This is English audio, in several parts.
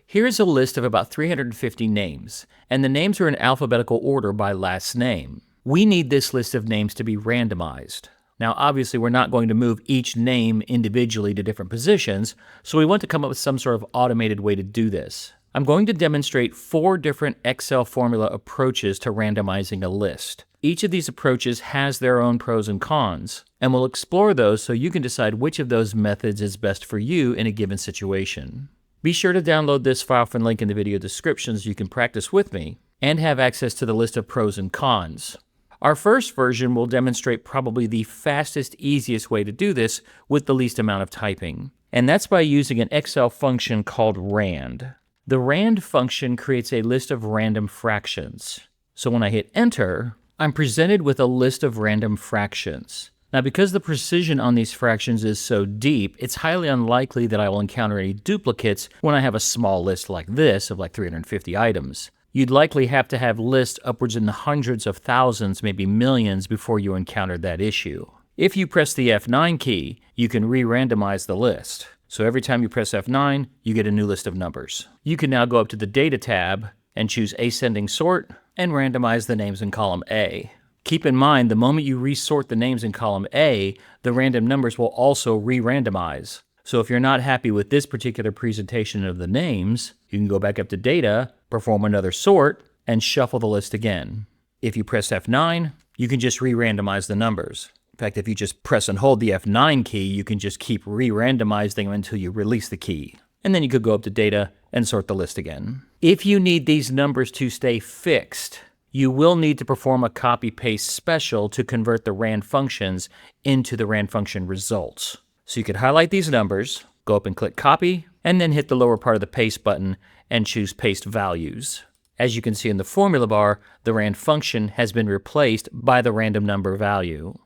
Here's a list of about 350 names, and the names are in alphabetical order by last name. We need this list of names to be randomized. Now, obviously, we're not going to move each name individually to different positions, so we want to come up with some sort of automated way to do this. I'm going to demonstrate 4 different Excel formula approaches to randomizing a list. Each of these approaches has their own pros and cons, and we'll explore those so you can decide which of those methods is best for you in a given situation. Be sure to download this file from the link in the video description so you can practice with me and have access to the list of pros and cons. Our first version will demonstrate probably the fastest, easiest way to do this with the least amount of typing, and that's by using an Excel function called RAND. The RAND function creates a list of random fractions. So when I hit enter, I'm presented with a list of random fractions. Now, because the precision on these fractions is so deep, it's highly unlikely that I will encounter any duplicates when I have a small list like this of like 350 items. You'd likely have to have lists upwards in the hundreds of thousands, maybe millions, before you encountered that issue. If you press the F9 key, you can re-randomize the list. So every time you press F9, you get a new list of numbers. You can now go up to the Data tab and choose Ascending Sort and randomize the names in column A. Keep in mind, the moment you resort the names in column A, the random numbers will also re-randomize. So if you're not happy with this particular presentation of the names, you can go back up to Data, perform another sort, and shuffle the list again. If you press F9, you can just re-randomize the numbers. In fact, if you just press and hold the F9 key, you can just keep re-randomizing them until you release the key. And then you could go up to Data and sort the list again. If you need these numbers to stay fixed, you will need to perform a copy-paste special to convert the RAND functions into the RAND function results. So you could highlight these numbers, go up and click Copy, and then hit the lower part of the Paste button and choose Paste Values. As you can see in the formula bar, the RAND function has been replaced by the random number value.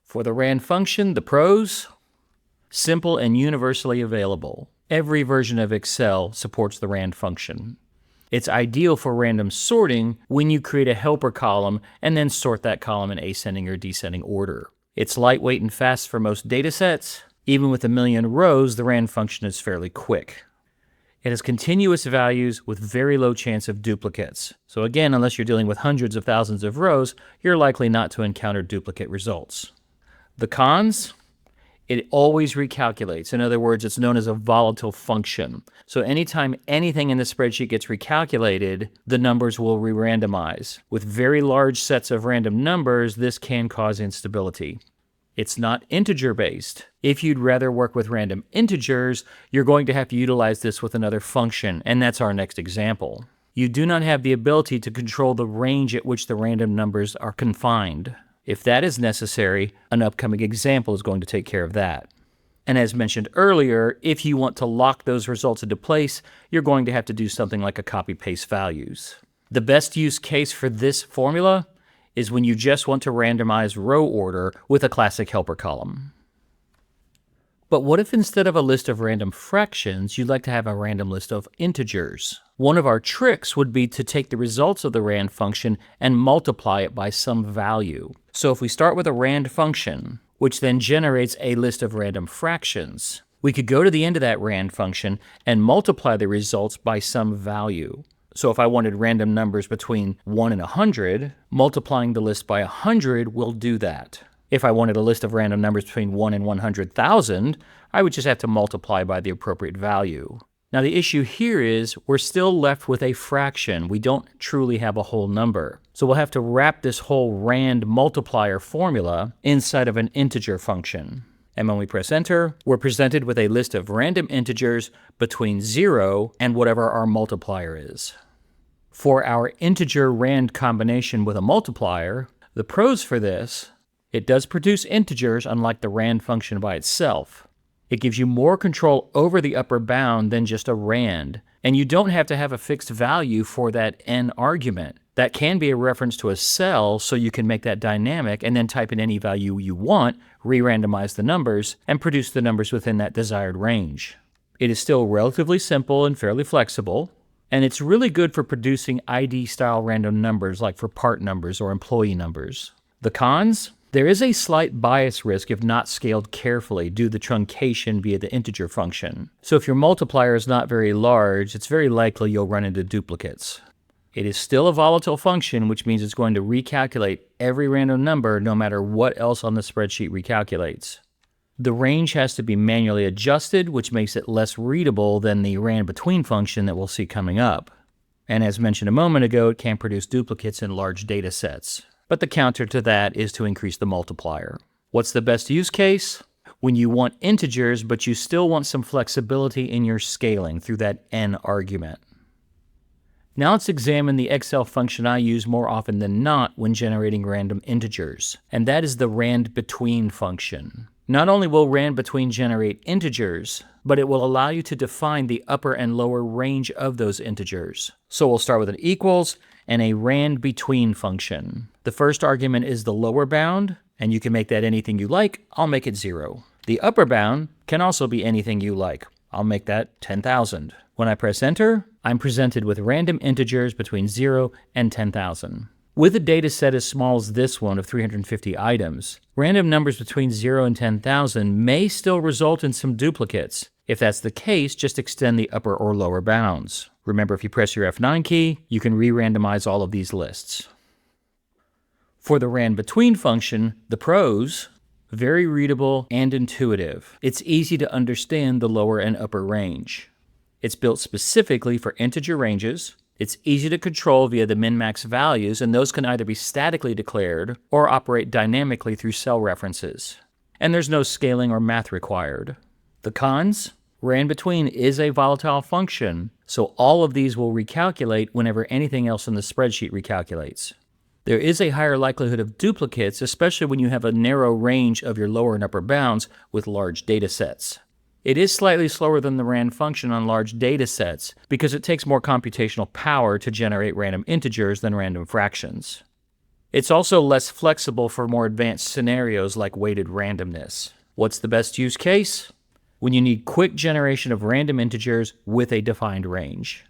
For the RAND function, the pros: simple and universally available. Every version of Excel supports the RAND function. It's ideal for random sorting when you create a helper column and then sort that column in ascending or descending order. It's lightweight and fast for most datasets. Even with 1,000,000 rows, the RAND function is fairly quick. It has continuous values with very low chance of duplicates. So again, unless you're dealing with hundreds of thousands of rows, you're likely not to encounter duplicate results. The cons: it always recalculates. In other words, it's known as a volatile function. So anytime anything in the spreadsheet gets recalculated, the numbers will re-randomize. With very large sets of random numbers, this can cause instability. It's not integer-based. If you'd rather work with random integers, you're going to have to utilize this with another function, and that's our next example. You do not have the ability to control the range at which the random numbers are confined. If that is necessary, an upcoming example is going to take care of that. And as mentioned earlier, if you want to lock those results into place, you're going to have to do something like a copy-paste values. The best use case for this formula is when you just want to randomize row order with a classic helper column. But what if instead of a list of random fractions, you'd like to have a random list of integers? One of our tricks would be to take the results of the RAND function and multiply it by some value. So if we start with a RAND function, which then generates a list of random fractions, we could go to the end of that RAND function and multiply the results by some value. So if I wanted random numbers between 1 and 100, multiplying the list by 100 will do that. If I wanted a list of random numbers between 1 and 100,000, I would just have to multiply by the appropriate value. Now the issue here is we're still left with a fraction. We don't truly have a whole number. So we'll have to wrap this whole RAND multiplier formula inside of an integer function. And when we press enter, we're presented with a list of random integers between 0 and whatever our multiplier is. For our integer RAND combination with a multiplier, the pros for this: it does produce integers unlike the RAND function by itself. It gives you more control over the upper bound than just a RAND, and you don't have to have a fixed value for that n argument. That can be a reference to a cell, so you can make that dynamic and then type in any value you want, re-randomize the numbers, and produce the numbers within that desired range. It is still relatively simple and fairly flexible, and it's really good for producing ID-style random numbers like for part numbers or employee numbers. The cons: There is a slight bias risk if not scaled carefully due to the truncation via the integer function. So if your multiplier is not very large, it's very likely you'll run into duplicates. It is still a volatile function, which means it's going to recalculate every random number no matter what else on the spreadsheet recalculates. The range has to be manually adjusted, which makes it less readable than the RANDBETWEEN function that we'll see coming up. And as mentioned a moment ago, it can produce duplicates in large data sets. But the counter to that is to increase the multiplier. What's the best use case? When you want integers, but you still want some flexibility in your scaling through that n argument. Now let's examine the Excel function I use more often than not when generating random integers, and that is the RANDBETWEEN function. Not only will RANDBETWEEN generate integers, but it will allow you to define the upper and lower range of those integers. So we'll start with an equals and a RANDBETWEEN function. The first argument is the lower bound, and you can make that anything you like. I'll make it 0. The upper bound can also be anything you like. I'll make that 10,000. When I press enter, I'm presented with random integers between 0 and 10,000. With a data set as small as this one of 350 items, random numbers between 0 and 10,000 may still result in some duplicates. If that's the case, just extend the upper or lower bounds. Remember, if you press your F9 key, you can re-randomize all of these lists. For the RANDBETWEEN function, the pros, very readable and intuitive. It's easy to understand the lower and upper range. It's built specifically for integer ranges. It's easy to control via the min-max values, and those can either be statically declared or operate dynamically through cell references. And there's no scaling or math required. The cons? RANDBETWEEN is a volatile function, so all of these will recalculate whenever anything else in the spreadsheet recalculates. There is a higher likelihood of duplicates, especially when you have a narrow range of your lower and upper bounds with large data sets. It is slightly slower than the RAND function on large data sets because it takes more computational power to generate random integers than random fractions. It's also less flexible for more advanced scenarios like weighted randomness. What's the best use case? When you need quick generation of random integers with a defined range.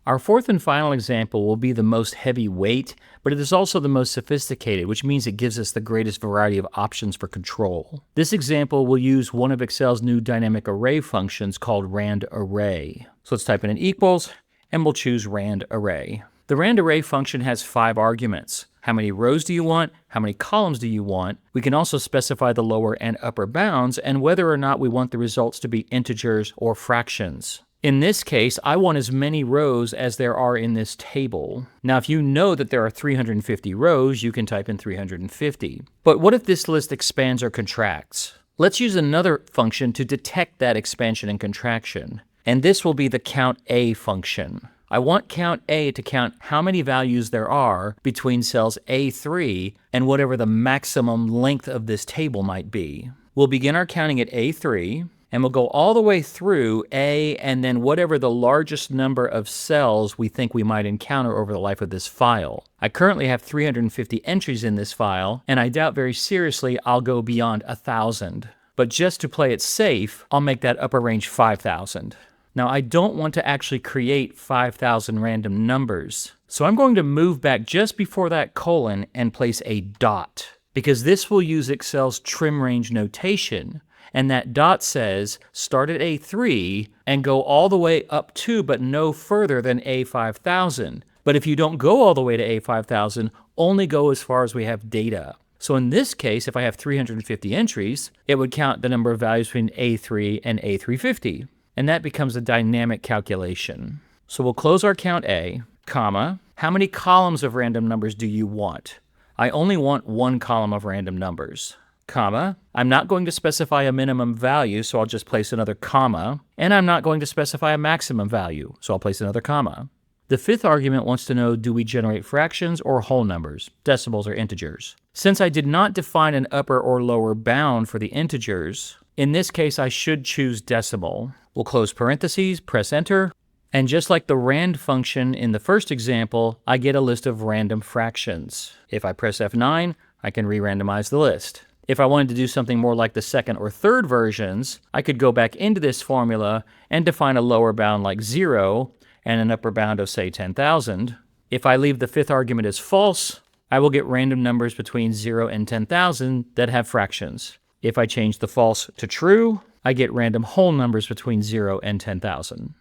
Our fourth and final example will be the most heavyweight, but it is also the most sophisticated, which means it gives us the greatest variety of options for control. This example will use one of Excel's new dynamic array functions called RANDARRAY. So let's type in an equals, and we'll choose RANDARRAY. The RANDARRAY function has 5 arguments. How many rows do you want? How many columns do you want? We can also specify the lower and upper bounds and whether or not we want the results to be integers or fractions. In this case, I want as many rows as there are in this table. Now, if you know that there are 350 rows, you can type in 350. But what if this list expands or contracts? Let's use another function to detect that expansion and contraction. And this will be the COUNTA function. I want COUNTA to count how many values there are between cells A3 and whatever the maximum length of this table might be. We'll begin our counting at A3. And we'll go all the way through A and then whatever the largest number of cells we think we might encounter over the life of this file. I currently have 350 entries in this file, and I doubt very seriously I'll go beyond 1,000. But just to play it safe, I'll make that upper range 5,000. Now, I don't want to actually create 5,000 random numbers, so I'm going to move back just before that colon and place a dot, because this will use Excel's TRIMRANGE notation. And that dot says start at A3 and go all the way up to but no further than A5000. But if you don't go all the way to A5000, only go as far as we have data. So in this case, if I have 350 entries, it would count the number of values between A3 and A350. And that becomes a dynamic calculation. So we'll close our count A, comma, how many columns of random numbers do you want? I only want 1 column of random numbers. Comma, I'm not going to specify a minimum value, so I'll just place another comma, and I'm not going to specify a maximum value, so I'll place another comma. The 5th argument wants to know, do we generate fractions or whole numbers, decimals or integers? Since I did not define an upper or lower bound for the integers, in this case I should choose decimal. We'll close parentheses, press enter, and just like the RAND function in the first example, I get a list of random fractions. If I press F9, I can re-randomize the list. If I wanted to do something more like the second or third versions, I could go back into this formula and define a lower bound like 0 and an upper bound of, say, 10,000. If I leave the 5th argument as false, I will get random numbers between 0 and 10,000 that have fractions. If I change the false to true, I get random whole numbers between 0 and 10,000.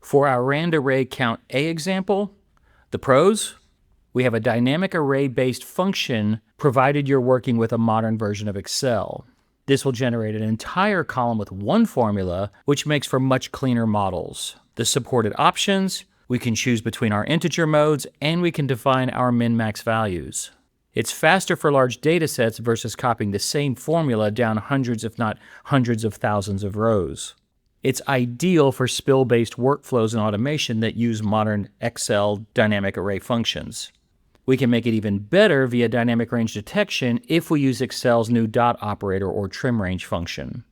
For our rand array count A example, the pros, we have a dynamic array-based function provided you're working with a modern version of Excel. This will generate an entire column with one formula, which makes for much cleaner models. The supported options, we can choose between our integer modes, and we can define our min-max values. It's faster for large data sets versus copying the same formula down hundreds if not hundreds of thousands of rows. It's ideal for spill-based workflows and automation that use modern Excel dynamic array functions. We can make it even better via dynamic range detection if we use Excel's new dot operator or TRIMRANGE function.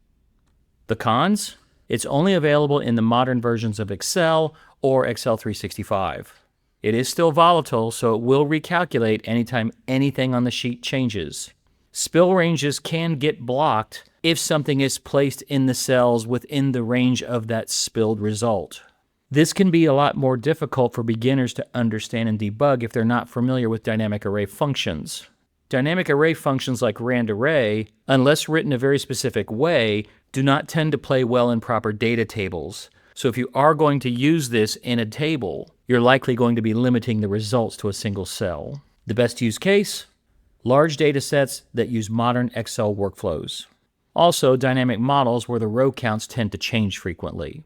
The cons? It's only available in the modern versions of Excel or Excel 365. It is still volatile, so it will recalculate anytime anything on the sheet changes. Spill ranges can get blocked if something is placed in the cells within the range of that spilled result. This can be a lot more difficult for beginners to understand and debug if they're not familiar with dynamic array functions. Dynamic array functions like RANDARRAY, unless written a very specific way, do not tend to play well in proper data tables. So if you are going to use this in a table, you're likely going to be limiting the results to a single cell. The best use case? Large data sets that use modern Excel workflows. Also, dynamic models where the row counts tend to change frequently.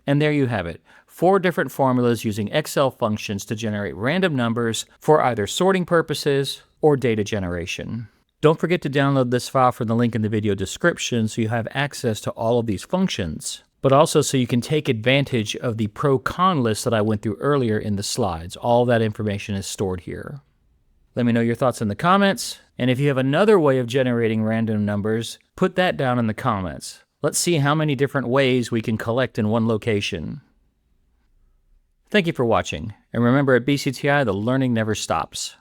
And there you have it, 4 different formulas using Excel functions to generate random numbers for either sorting purposes or data generation. Don't forget to download this file from the link in the video description so you have access to all of these functions, but also so you can take advantage of the pro-con list that I went through earlier in the slides. All that information is stored here. Let me know your thoughts in the comments, and if you have another way of generating random numbers, put that down in the comments. Let's see how many different ways we can collect in one location. Thank you for watching, and remember at BCTI, the learning never stops.